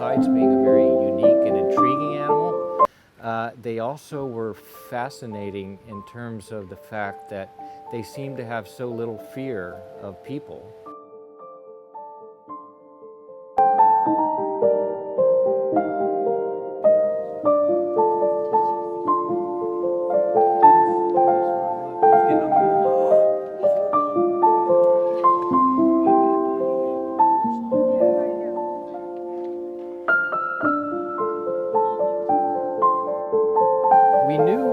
besides being a very unique and intriguing animal, they also were fascinating in terms of the fact that they seem to have so little fear of people. We knew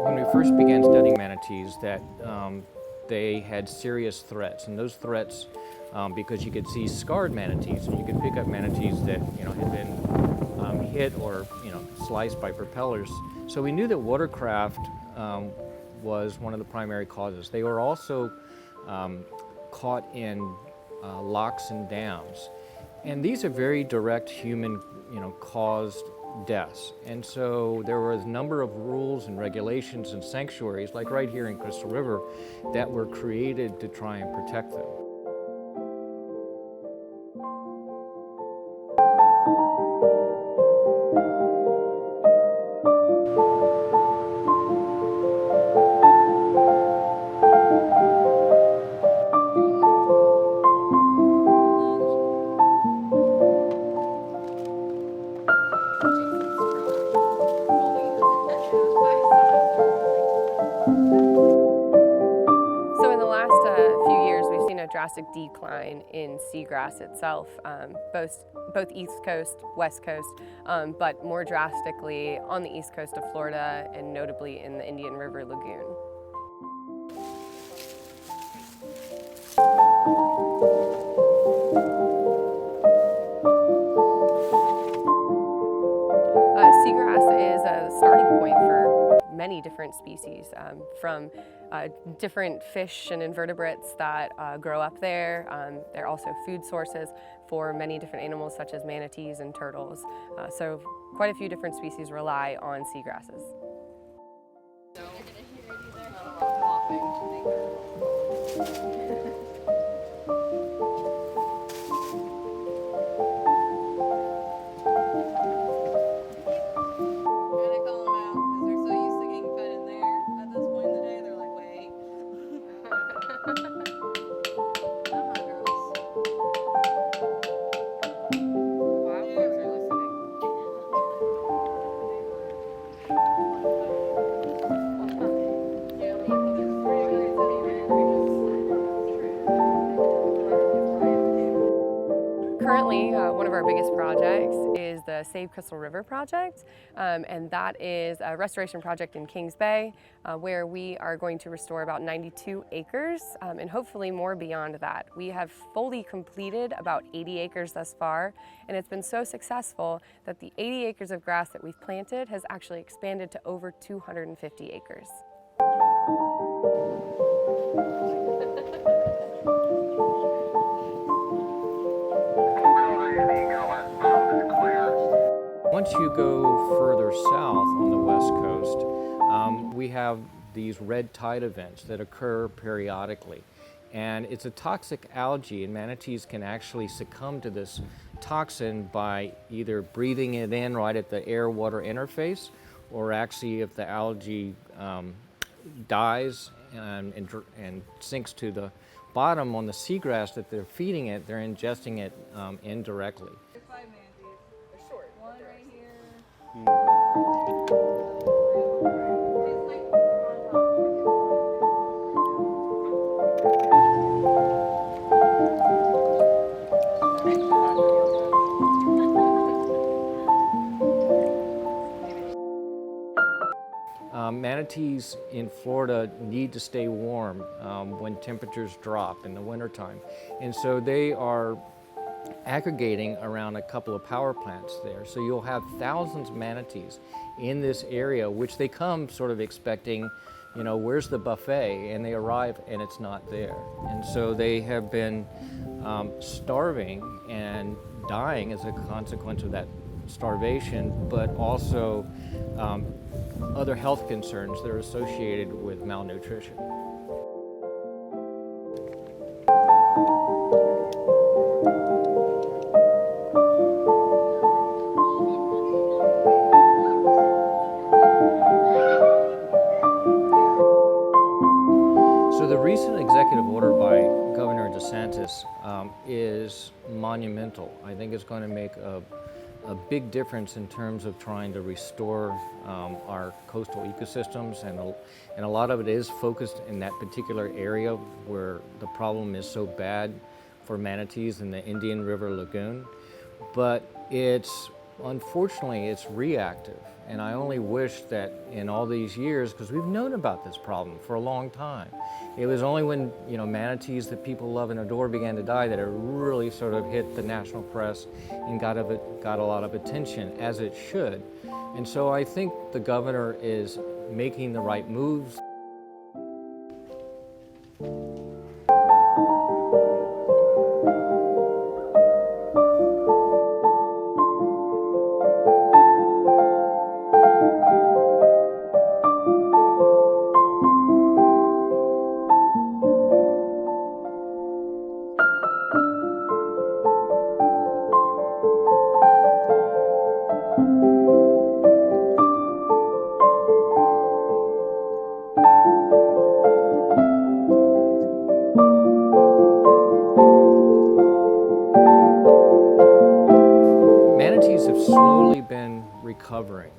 when we first began studying manatees that they had serious threats, and those threats, because you could see scarred manatees, and you could pick up manatees that had been hit or sliced by propellers. So we knew that watercraft was one of the primary causes. They were also caught in locks and dams, and these are very direct human, caused deaths. And so there were a number of rules and regulations and sanctuaries, like right here in Crystal River, that were created to try and protect them. Drastic decline in seagrass itself, both East Coast, West Coast, but more drastically on the East Coast of Florida and notably in the Indian River Lagoon. Seagrass is a starting point for many different species, from different fish and invertebrates that grow up there. They're also food sources for many different animals such as manatees and turtles. So quite a few different species rely on seagrasses. Currently, one of our biggest projects is the Save Crystal River project, and that is a restoration project in Kings Bay, where we are going to restore about 92 acres, and hopefully more beyond that. We have fully completed about 80 acres thus far, and it's been so successful that the 80 acres of grass that we've planted has actually expanded to over 250 acres. Once you go further south on the West Coast, we have these red tide events that occur periodically. And it's a toxic algae, and manatees can actually succumb to this toxin by either breathing it in right at the air-water interface, or actually if the algae dies and sinks to the bottom on the seagrass that they're feeding it, they're ingesting it indirectly. Manatees in Florida need to stay warm when temperatures drop in the wintertime. And so they are aggregating around a couple of power plants there. So you'll have thousands of manatees in this area, which they come sort of expecting, where's the buffet? And they arrive and it's not there. And so they have been starving and dying as a consequence of that starvation, but also other health concerns that are associated with malnutrition. monumental. I think it's going to make a big difference in terms of trying to restore our coastal ecosystems, and a lot of it is focused in that particular area where the problem is so bad for manatees in the Indian River Lagoon. But unfortunately, it's reactive. And I only wish that in all these years, because we've known about this problem for a long time, it was only when manatees that people love and adore began to die that it really sort of hit the national press and got a lot of attention, as it should. And so I think the governor is making the right moves. Manatees have slowly been recovering.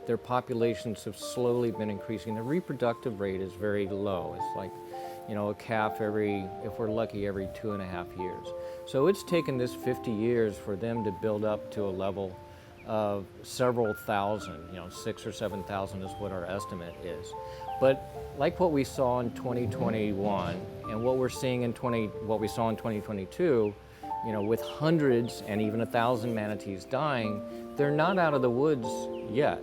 Their populations have slowly been increasing. The reproductive rate is very low. It's like, a calf if we're lucky, every 2.5 years. So it's taken this 50 years for them to build up to a level of several thousand, 6,000 or 7,000 is what our estimate is. But like what we saw in 2021 and what we're seeing what we saw in 2022, with hundreds and even 1,000 manatees dying, they're not out of the woods yet.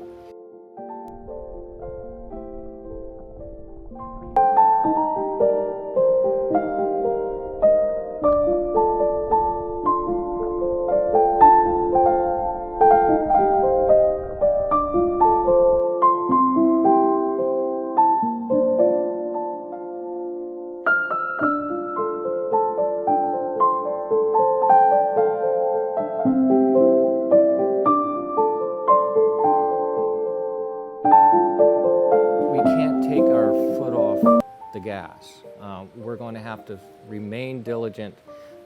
The gas. We're going to have to remain diligent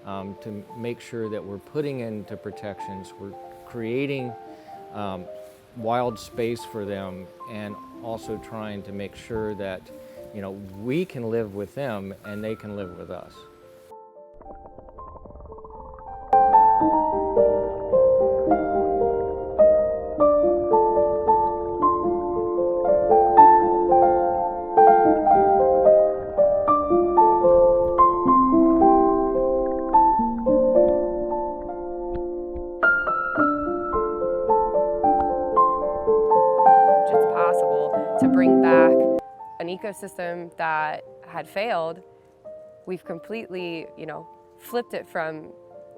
to make sure that we're putting into protections, we're creating wild space for them, and also trying to make sure that we can live with them and they can live with us. To bring back an ecosystem that had failed, we've completely, flipped it from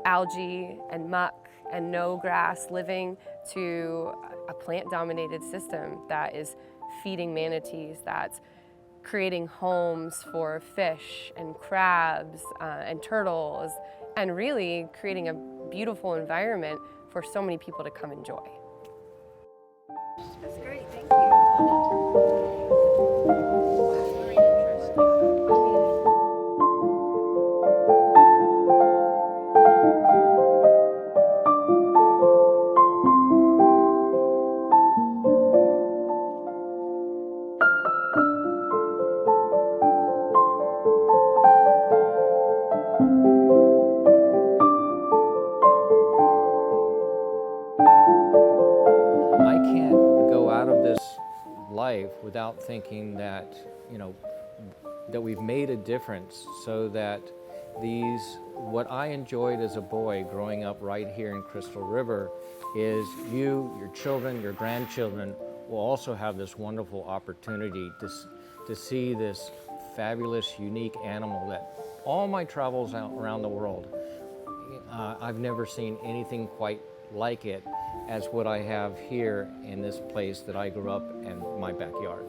algae and muck and no grass living to a plant-dominated system that is feeding manatees, that's creating homes for fish and crabs and turtles, and really creating a beautiful environment for so many people to come enjoy. That's great, thank you. I can't go out of this life without thinking that, that we've made a difference, so that what I enjoyed as a boy growing up right here in Crystal River is your children, your grandchildren will also have this wonderful opportunity to see this fabulous, unique animal that all my travels around the world, I've never seen anything quite like it as what I have here in this place that I grew up in my backyard.